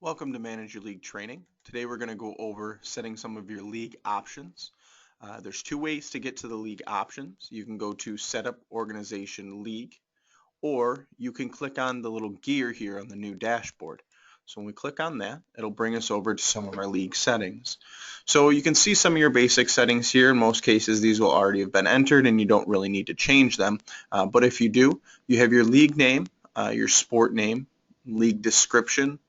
Welcome to Manage Your League Training. Today we're going to go over setting some of your league options. There's two ways to get to the league options. You can go to Setup Organization League, or you can click on the little gear here on the new dashboard. So when we click on that, it'll bring us over to some of our league settings. So you can see some of your basic settings here. In most cases, these will already have been entered and you don't really need to change them. But if you do, you have your league name, your sport name, league description,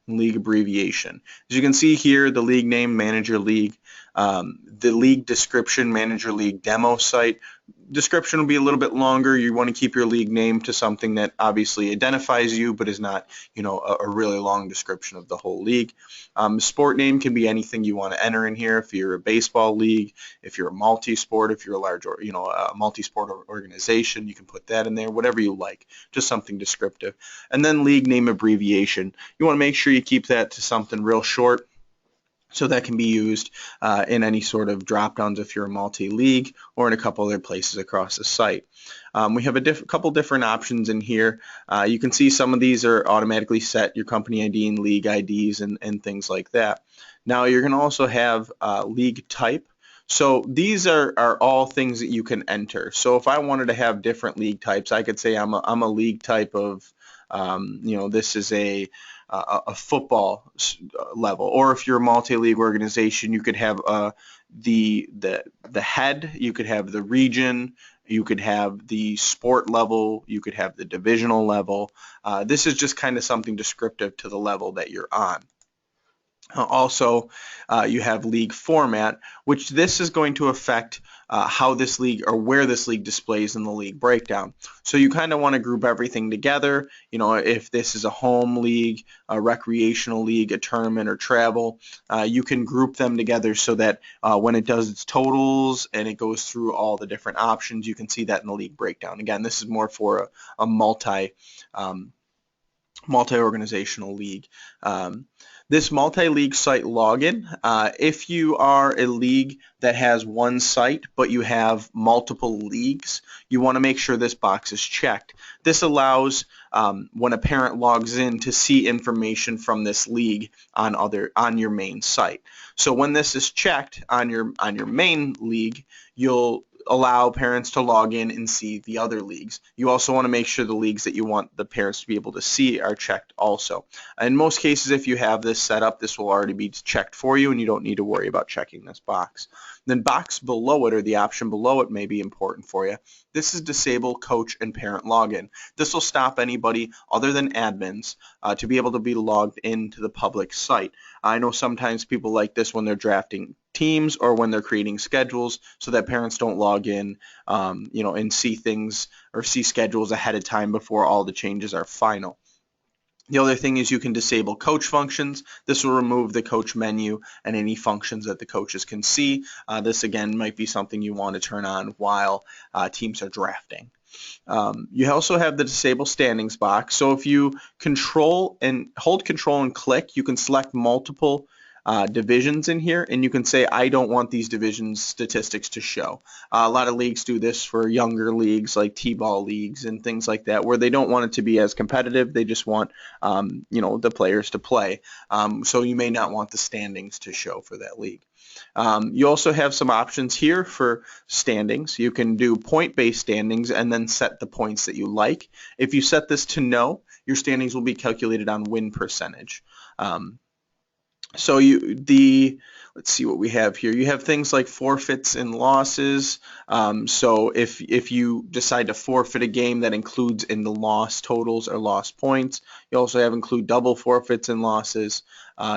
league abbreviation. As you can see here, the league name, Manager League, the league description, Manager League demo site. Description will be a little bit longer. You want to keep your league name to something that obviously identifies you, but is not, a really long description of the whole league. Sport name can be anything you want to enter in here. If you're a baseball league, if you're a multi-sport, if you're a large, or a multi-sport organization, you can put that in there. Whatever you like, just something descriptive. And then league name abbreviation. You want to make sure you keep that to something real short, so that can be used in any sort of drop-downs if you're a multi-league or in a couple other places across the site. We have a couple different options in here. You can see some of these are automatically set, your company ID and league IDs and things like that. Now you're going to also have league type. So these are all things that you can enter. So if I wanted to have different league types, I could say I'm a league type of, this is a football level, or if you're a multi-league organization, you could have the head, you could have the region, you could have the sport level, you could have the divisional level. This is just kind of something descriptive to the level that you're on. Also, you have league format, which this is going to affect how this league or where this league displays in the league breakdown. So you kind of want to group everything together. If this is a home league, a recreational league, a tournament, or travel, you can group them together so that when it does its totals and it goes through all the different options, you can see that in the league breakdown. Again, this is more for a multi-organizational league. This multi-league site login, if you are a league that has one site but you have multiple leagues, you want to make sure this box is checked. This allows when a parent logs in to see information from this league on your main site. So when this is checked on your main league, you'll allow parents to log in and see the other leagues. You also want to make sure the leagues that you want the parents to be able to see are checked also. In most cases, if you have this set up, this will already be checked for you and you don't need to worry about checking this box. Then box below it, or the option below it, may be important for you. This is disable coach and parent login. This will stop anybody other than admins to be able to be logged into the public site. I know sometimes people like this when they're drafting teams or when they're creating schedules so that parents don't log in, and see things or see schedules ahead of time before all the changes are final. The other thing is you can disable coach functions. This will remove the coach menu and any functions that the coaches can see. This again might be something you want to turn on while teams are drafting. You also have the disable standings box. So if you hold control and click, you can select multiple divisions in here, and you can say I don't want these divisions statistics to show. A lot of leagues do this for younger leagues like T-ball leagues and things like that, where they don't want it to be as competitive. They just want the players to play. So you may not want the standings to show for that league. You also have some options here for standings. You can do point-based standings and then set the points that you like. If you set this to no, your standings will be calculated on win percentage. So let's see what we have here. You have things like forfeits and losses. So if you decide to forfeit a game, that includes in the loss totals or loss points. You also include double forfeits and losses.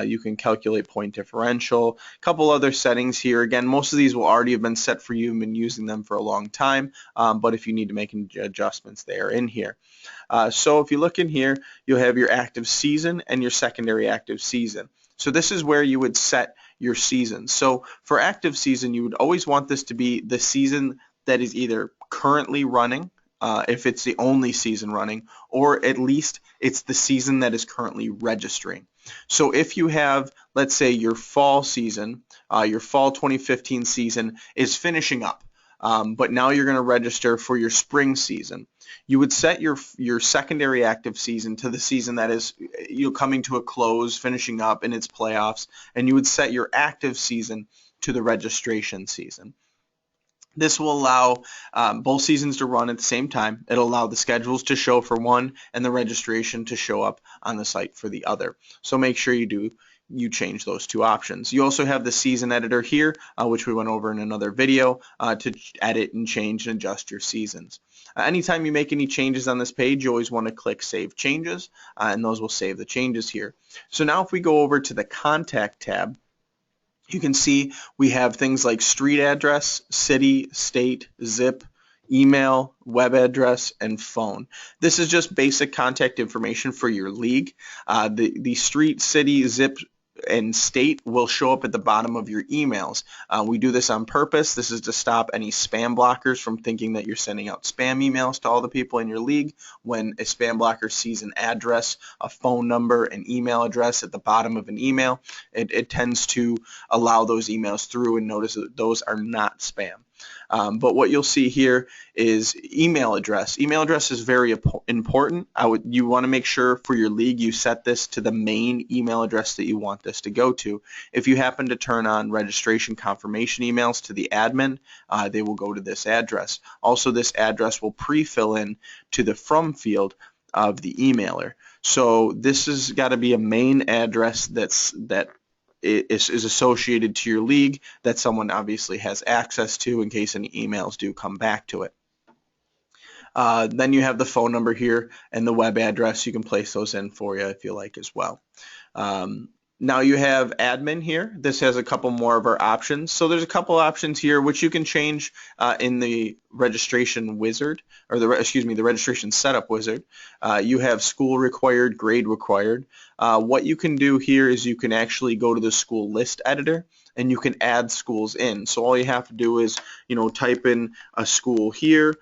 You can calculate point differential. A couple other settings here. Again, most of these will already have been set for you. You've been using them for a long time. But if you need to make adjustments, they are in here. So if you look in here, you'll have your active season and your secondary active season. So this is where you would set your season. So for active season, you would always want this to be the season that is either currently running, if it's the only season running, or at least it's the season that is currently registering. So if you have, let's say, your fall season, your fall 2015 season is finishing up. but now you're going to register for your spring season. You would set your secondary active season to the season that is coming to a close, finishing up in its playoffs, and you would set your active season to the registration season. This will allow both seasons to run at the same time. It'll allow the schedules to show for one and the registration to show up on the site for the other. So make sure you change those two options. You also have the season editor here, which we went over in another video, to edit and change and adjust your seasons. Anytime you make any changes on this page, you always want to click Save Changes, and those will save the changes here. So now if we go over to the Contact tab, you can see we have things like street address, city, state, zip, email, web address, and phone. This is just basic contact information for your league. The street, city, zip, and state will show up at the bottom of your emails. We do this on purpose. This is to stop any spam blockers from thinking that you're sending out spam emails to all the people in your league. When a spam blocker sees an address, a phone number, an email address at the bottom of an email, it tends to allow those emails through and notice that those are not spam. But what you'll see here is email address. Email address is very important. You want to make sure for your league you set this to the main email address that you want this to go to. If you happen to turn on registration confirmation emails to the admin, they will go to this address. Also, this address will pre-fill in to the from field of the emailer. So this has got to be a main address that is associated to your league that someone obviously has access to in case any emails do come back to it. Then you have the phone number here and the web address. You can place those in for you if you like as well. Now you have admin here. This has a couple more of our options. So there's a couple options here which you can change in the registration wizard, or the registration setup wizard. You have school required, grade required. What you can do here is you can actually go to the school list editor and you can add schools in. So all you have to do is type in a school here.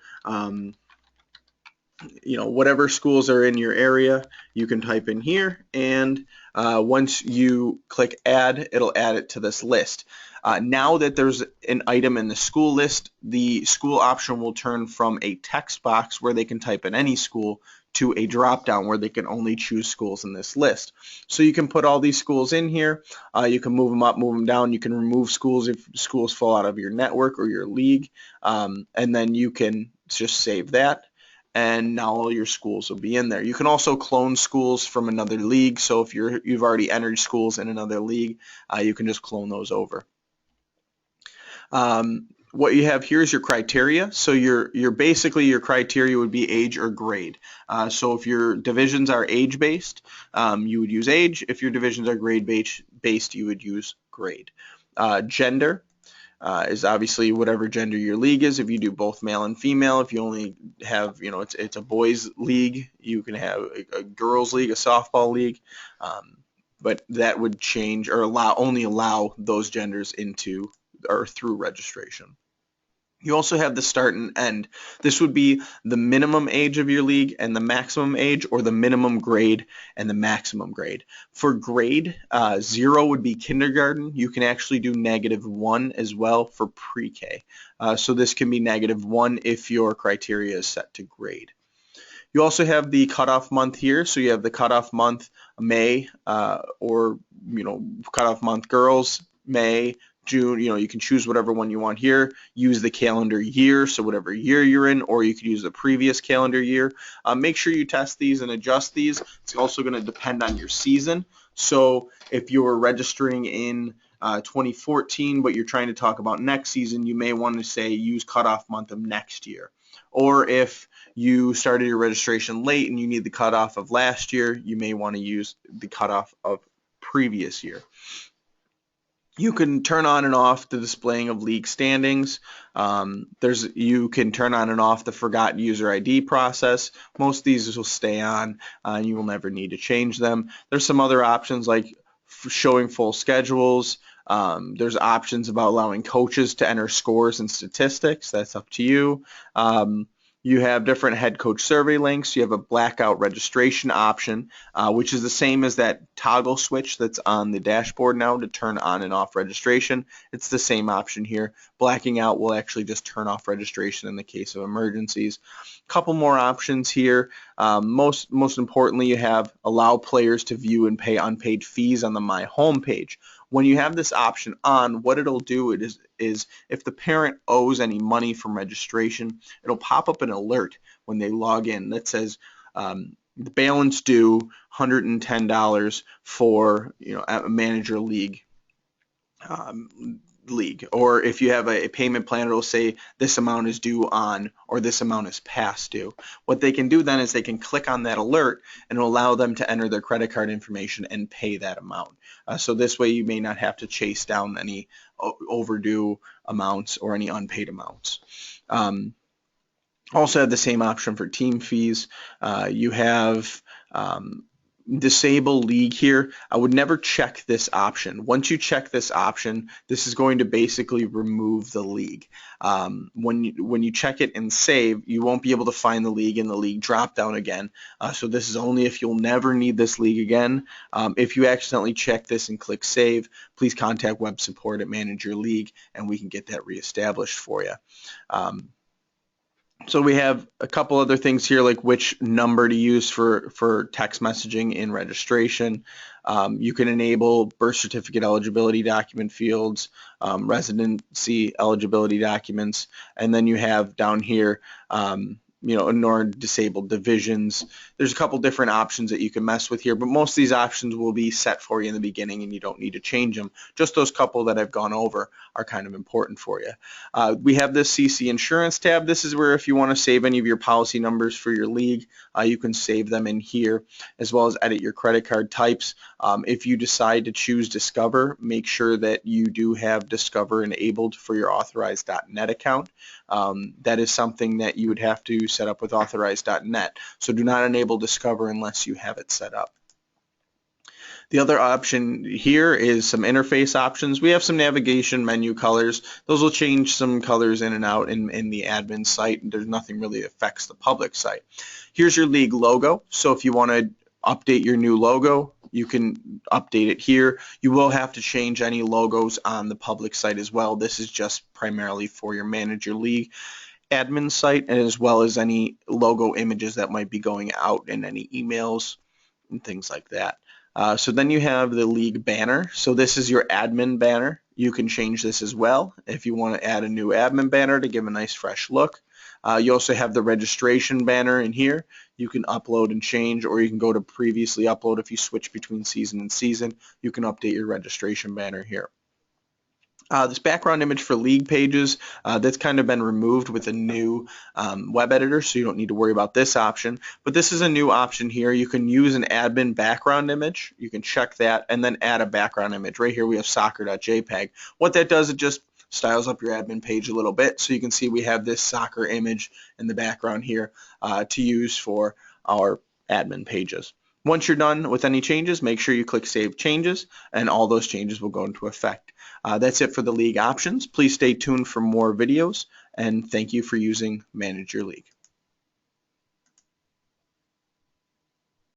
Whatever schools are in your area, you can type in here, and once you click add, it'll add it to this list. Now that there's an item in the school list, the school option will turn from a text box where they can type in any school to a drop down where they can only choose schools in this list. So you can put all these schools in here. You can move them up, move them down. You can remove schools if schools fall out of your network or your league, and then you can just save that. And now all your schools will be in there. You can also clone schools from another league. So if you've already entered schools in another league, you can just clone those over. What you have here is your criteria. So basically your criteria would be age or grade. So if your divisions are age-based, you would use age. If your divisions are grade-based, you would use grade. Gender is obviously whatever gender your league is. If you do both male and female, if you only have, it's a boys league, you can have a girls league, a softball league, but that would change or only allow those genders into or through registration. You also have the start and end. This would be the minimum age of your league and the maximum age, or the minimum grade and the maximum grade. For grade, 0 would be kindergarten. You can actually do -1 as well for pre-K. So this can be -1 if your criteria is set to grade. You also have the cutoff month here. So you have the cutoff month May, or cutoff month girls, May, June. You can choose whatever one you want here. Use the calendar year, so whatever year you're in, or you could use the previous calendar year. Make sure you test these and adjust these. It's also going to depend on your season. So if you're registering in 2014, but you're trying to talk about next season, you may want to say use cutoff month of next year. Or if you started your registration late and you need the cutoff of last year, you may want to use the cutoff of previous year. You can turn on and off the displaying of league standings. You can turn on and off the forgot user ID process. Most of these will stay on, and you will never need to change them. There's some other options like showing full schedules. There's options about allowing coaches to enter scores and statistics. That's up to you. You have different head coach survey links. You have a blackout registration option, which is the same as that toggle switch that's on the dashboard now to turn on and off registration. It's the same option here. Blacking out will actually just turn off registration in the case of emergencies. Couple more options here. Most importantly, you have allow players to view and pay unpaid fees on the My Home page. When you have this option on, what it'll do is if the parent owes any money from registration, it'll pop up an alert when they log in that says the balance due $110 for a manager league. Or if you have a payment plan, it'll say this amount is due on or this amount is past due. What they can do then is they can click on that alert and it'll allow them to enter their credit card information and pay that amount. So this way you may not have to chase down any overdue amounts or any unpaid amounts. Also have the same option for team fees. You have disable league here. I would never check this option. Once you check this option, this is going to basically remove the league. When you check it and save, you won't be able to find the league in the league drop down again. So this is only if you'll never need this league again. If you accidentally check this and click save, please contact web support at Manage Your League and we can get that reestablished for you. So we have a couple other things here, like which number to use for text messaging in registration. You can enable birth certificate eligibility document fields, residency eligibility documents, and then you have down here ignore disabled divisions. There's a couple different options that you can mess with here, but most of these options will be set for you in the beginning and you don't need to change them. Just those couple that I've gone over are kind of important for you. We have this CC Insurance tab. This is where if you want to save any of your policy numbers for your league, you can save them in here, as well as edit your credit card types. If you decide to choose Discover, make sure that you do have Discover enabled for your Authorize.net account. That is something that you would have to set up with Authorize.net. So do not enable Discover unless you have it set up. The other option here is some interface options. We have some navigation menu colors. Those will change some colors in and out in the admin site, and there's nothing really that affects the public site. Here's your league logo. So if you want to update your new logo, you can update it here. You will have to change any logos on the public site as well. This is just primarily for your Manage Your League admin site, and as well as any logo images that might be going out in any emails and things like that. So then you have the league banner. So this is your admin banner. You can change this as well if you want to add a new admin banner to give a nice fresh look. You also have the registration banner in here. You can upload and change, or you can go to previously upload. If you switch between season and season, you can update your registration banner here. This background image for league pages, that's kind of been removed with a new web editor, so you don't need to worry about this option. But this is a new option here. You can use an admin background image. You can check that and then add a background image. Right here we have soccer.jpg. What that does, it just styles up your admin page a little bit. So you can see we have this soccer image in the background here to use for our admin pages. Once you're done with any changes, make sure you click Save Changes, and all those changes will go into effect. That's it for the league options. Please stay tuned for more videos, and thank you for using Manage Your League.